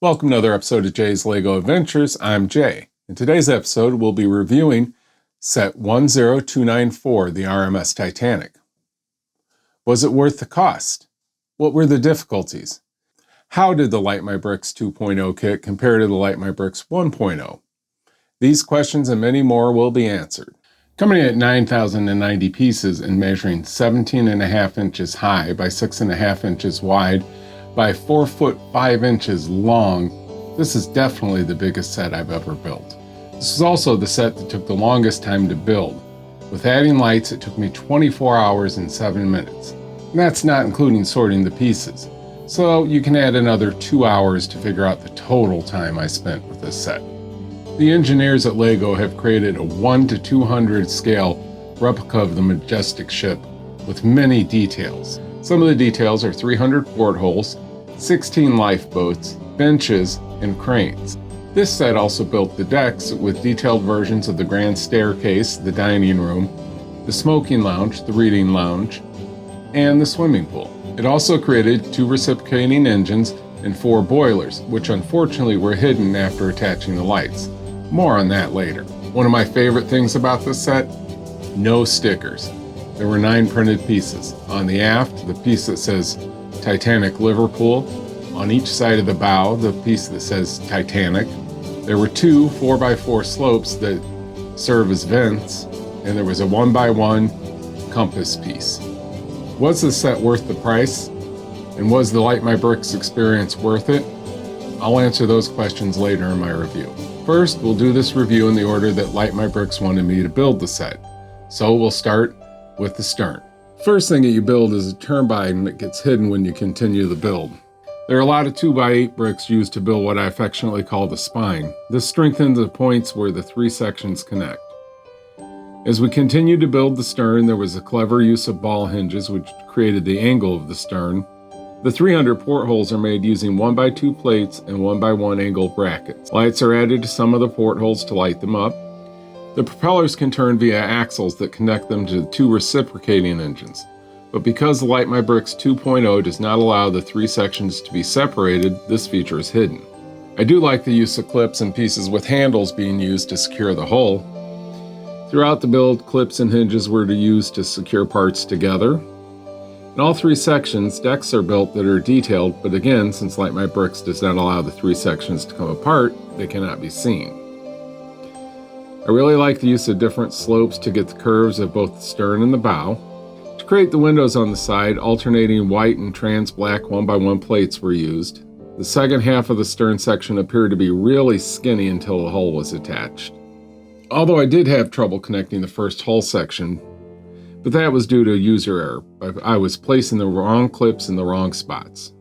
Welcome to another episode of Jay's Lego Adventures. I'm Jay. In today's episode, we'll be reviewing set 10294, the RMS Titanic. Was it worth the cost? What were the difficulties? How did the Light My Bricks 2.0 kit compare to the Light My Bricks 1.0? These questions and many more will be answered. Coming in at 9,090 pieces and measuring 17.5 inches high by 6.5 inches wide by 4 foot 5 inches long, this is definitely the biggest set I've ever built. This is also the set that took the longest time to build. With adding lights, it took me 24 hours and 7 minutes. And that's not including sorting the pieces. So you can add another 2 hours to figure out the total time I spent with this set. The engineers at Lego have created a 1:200 scale replica of the majestic ship with many details. Some of the details are 300 portholes, 16 lifeboats, benches, and cranes. This set also built the decks with detailed versions of the grand staircase, the dining room, the smoking lounge, the reading lounge, and the swimming pool. It also created 2 reciprocating engines and 4 boilers, which unfortunately were hidden after attaching the lights. More on that later. One of my favorite things about this set? No stickers. There were 9 printed pieces. On the aft, the piece that says Titanic Liverpool. On each side of the bow, the piece that says Titanic. There were 2 4x4 slopes that serve as vents, and there was a 1x1 compass piece. Was the set worth the price? And was the Light My Bricks experience worth it? I'll answer those questions later in my review. First, we'll do this review in the order that Light My Bricks wanted me to build the set. So we'll start with the stern. First thing that you build is a turbine that gets hidden when you continue the build. There are a lot of 2x8 bricks used to build what I affectionately call the spine. This strengthens the points where the 3 sections connect. As we continued to build the stern, there was a clever use of ball hinges which created the angle of the stern. The 300 portholes are made using 1x2 plates and 1x1 angle brackets. Lights are added to some of the portholes to light them up. The propellers can turn via axles that connect them to 2 reciprocating engines. But because the Light My Bricks 2.0 does not allow the 3 sections to be separated, this feature is hidden. I do like the use of clips and pieces with handles being used to secure the hull. Throughout the build, clips and hinges were used to secure parts together. In all 3 sections, decks are built that are detailed, but again, since Light My Bricks does not allow the 3 sections to come apart, they cannot be seen. I really like the use of different slopes to get the curves of both the stern and the bow. To create the windows on the side, alternating white and trans black 1x1 plates were used. The second half of the stern section appeared to be really skinny until the hull was attached. Although I did have trouble connecting the first hull section, but that was due to user error. I was placing the wrong clips in the wrong spots.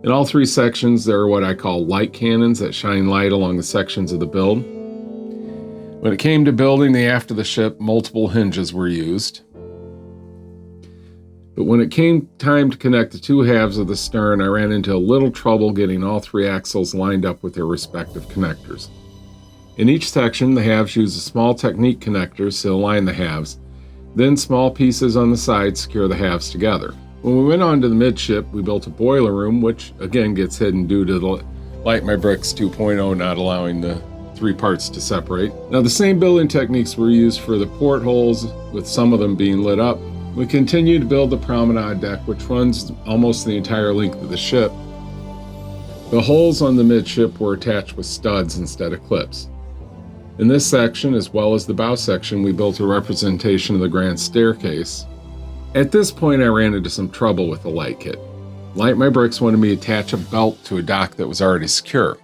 In all 3 sections, there are what I call light cannons that shine light along the sections of the build. When it came to building the aft of the ship, multiple hinges were used. But when it came time to connect the 2 halves of the stern, I ran into a little trouble getting all 3 axles lined up with their respective connectors. In each section, the halves use a small technique connectors to align the halves. Then small pieces on the side secure the halves together. When we went on to the midship, we built a boiler room, which again gets hidden due to the Light My Bricks 2.0 not allowing the 3 parts to separate. Now the same building techniques were used for the portholes, with some of them being lit up. We continued to build the promenade deck, which runs almost the entire length of the ship. The holes on the midship were attached with studs instead of clips. In this section, as well as the bow section, we built a representation of the grand staircase. At this point, I ran into some trouble with the light kit. Light My Bricks wanted me to attach a belt to a dock that was already secure.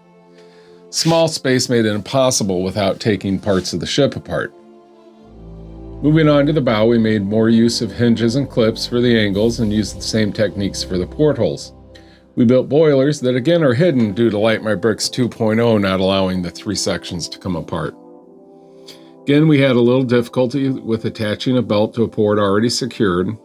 Small space made it impossible without taking parts of the ship apart. Moving on to the bow, we made more use of hinges and clips for the angles and used the same techniques for the portholes. We built boilers that again are hidden due to Light My Bricks 2.0 not allowing the 3 sections to come apart. Again, we had a little difficulty with attaching a belt to a port already secured.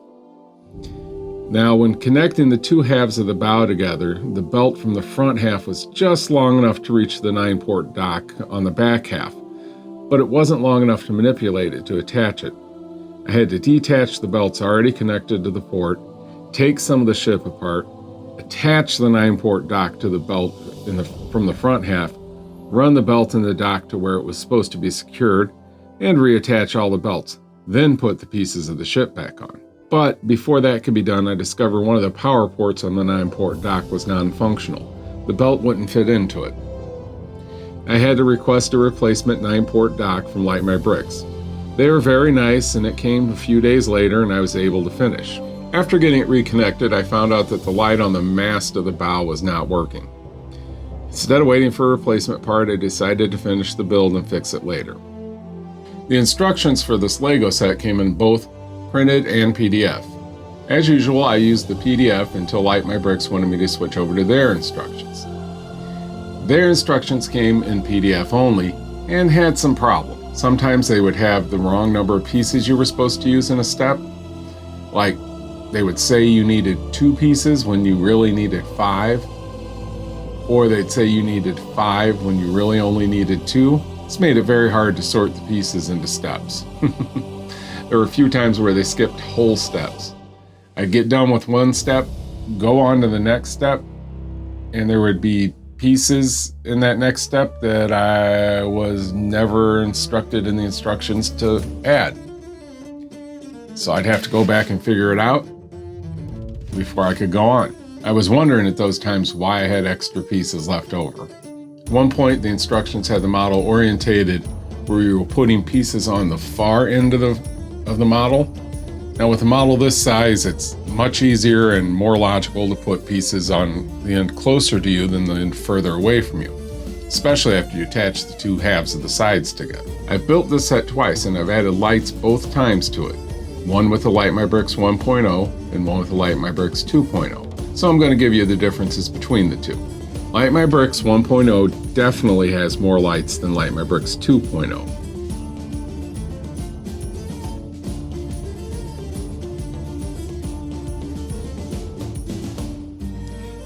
Now, when connecting the 2 halves of the bow together, the belt from the front half was just long enough to reach the 9-port dock on the back half, but it wasn't long enough to manipulate it to attach it. I had to detach the belts already connected to the port, take some of the ship apart, attach the 9-port dock to the belt from the front half, run the belt in the dock to where it was supposed to be secured, and reattach all the belts, then put the pieces of the ship back on. But before that could be done, I discovered one of the power ports on the 9-port dock was non-functional. The belt wouldn't fit into it. I had to request a replacement 9-port dock from Light My Bricks. They were very nice, and it came a few days later and I was able to finish. After getting it reconnected, I found out that the light on the mast of the bow was not working. Instead of waiting for a replacement part, I decided to finish the build and fix it later. The instructions for this Lego set came in both printed and PDF. As usual, I used the PDF until Light My Bricks wanted me to switch over to their instructions. Their instructions came in PDF only and had some problems. Sometimes they would have the wrong number of pieces you were supposed to use in a step. Like, they would say you needed 2 pieces when you really needed 5. Or they'd say you needed 5 when you really only needed 2. This made it very hard to sort the pieces into steps. There were a few times where they skipped whole steps. I'd get done with one step, go on to the next step, and there would be pieces in that next step that I was never instructed in the instructions to add. So I'd have to go back and figure it out before I could go on. I was wondering at those times why I had extra pieces left over. At one point, the instructions had the model orientated where you were putting pieces on the far end of the model. Now with a model this size, it's much easier and more logical to put pieces on the end closer to you than the end further away from you, especially after you attach the 2 halves of the sides together. I've built this set twice and I've added lights both times to it. One with the Light My Bricks 1.0 and one with the Light My Bricks 2.0. So I'm going to give you the differences between the two. Light My Bricks 1.0 definitely has more lights than Light My Bricks 2.0.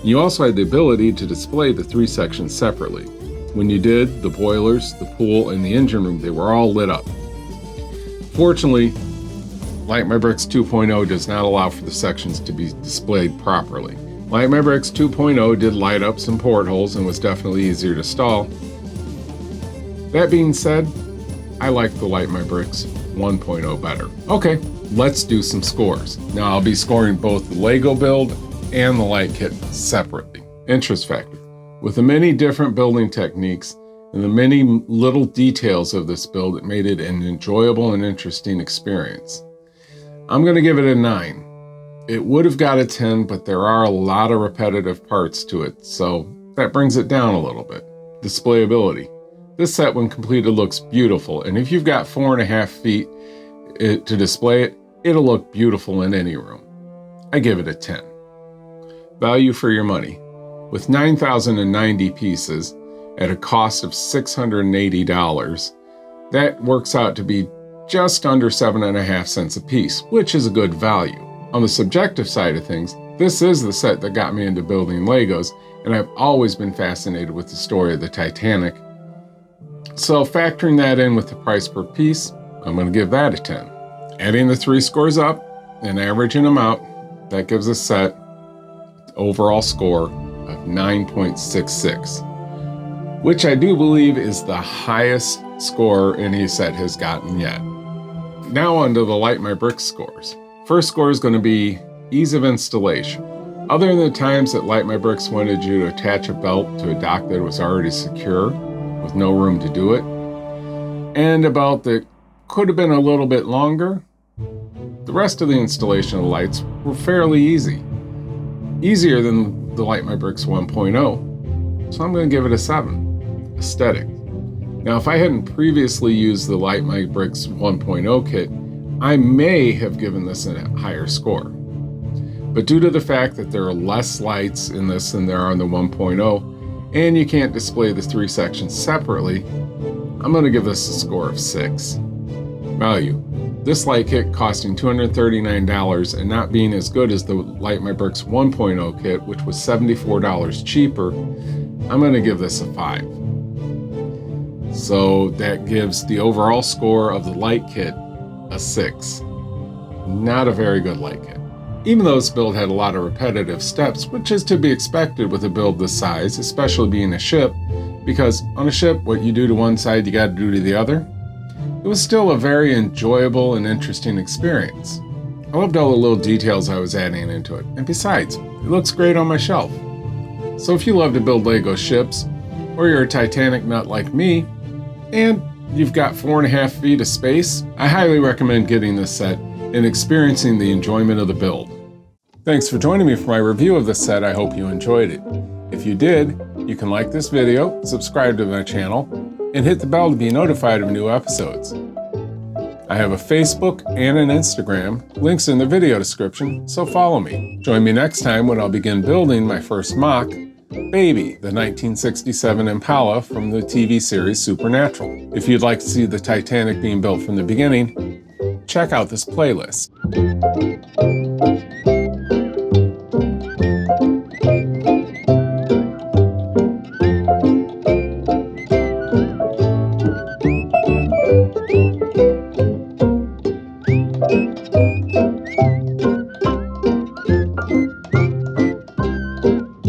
You also had the ability to display the 3 sections separately. When you did, the boilers, the pool, and the engine room, they were all lit up. Fortunately, Light My Bricks 2.0 does not allow for the sections to be displayed properly. Light My Bricks 2.0 did light up some portholes and was definitely easier to install. That being said, I like the Light My Bricks 1.0 better. Okay, let's do some scores. Now I'll be scoring both the Lego build and the light kit separately. Interest factor. With the many different building techniques and the many little details of this build, it made it an enjoyable and interesting experience. I'm going to give it a 9. It would have got a 10, but there are a lot of repetitive parts to it, so that brings it down a little bit. Displayability. This set, when completed, looks beautiful, and if you've got 4.5 feet to display it, it'll look beautiful in any room. I give it a 10. Value for your money. With 9,090 pieces at a cost of $680, that works out to be just under 7.5 cents a piece, which is a good value. On the subjective side of things, this is the set that got me into building Legos, and I've always been fascinated with the story of the Titanic. So factoring that in with the price per piece, I'm going to give that a 10. Adding the 3 scores up and averaging them out, that gives a set overall score of 9.66, which I do believe is the highest score any set has gotten yet. Now on to the Light My Bricks scores. First score is going to be ease of installation. Other than the times that Light My Bricks wanted you to attach a belt to a dock that was already secure with no room to do it, and a belt that could have been a little bit longer, the rest of the installation of the lights were fairly easy. Easier than the Light My Bricks 1.0, so I'm going to give it a 7. Aesthetic. Now, if I hadn't previously used the Light My Bricks 1.0 kit, I may have given this a higher score. But due to the fact that there are less lights in this than there are in the 1.0, and you can't display the 3 sections separately, I'm going to give this a score of 6. Value. This light kit costing $239 and not being as good as the Light My Bricks 1.0 kit, which was $74 cheaper, I'm going to give this a 5. So that gives the overall score of the light kit a 6. Not a very good light kit. Even though this build had a lot of repetitive steps, which is to be expected with a build this size, especially being a ship, because on a ship, what you do to one side, you gotta do to the other, it was still a very enjoyable and interesting experience. I loved all the little details I was adding into it, and besides, it looks great on my shelf. So if you love to build Lego ships, or you're a Titanic nut like me, and you've got 4.5 feet of space, I highly recommend getting this set and experiencing the enjoyment of the build. Thanks for joining me for my review of this set. I hope you enjoyed it. If you did, you can like this video, subscribe to my channel, and hit the bell to be notified of new episodes. I have a Facebook and an Instagram, links in the video description, so follow me. Join me next time when I'll begin building my first mock, Baby, the 1967 Impala from the TV series Supernatural. If you'd like to see the Titanic being built from the beginning, check out this playlist.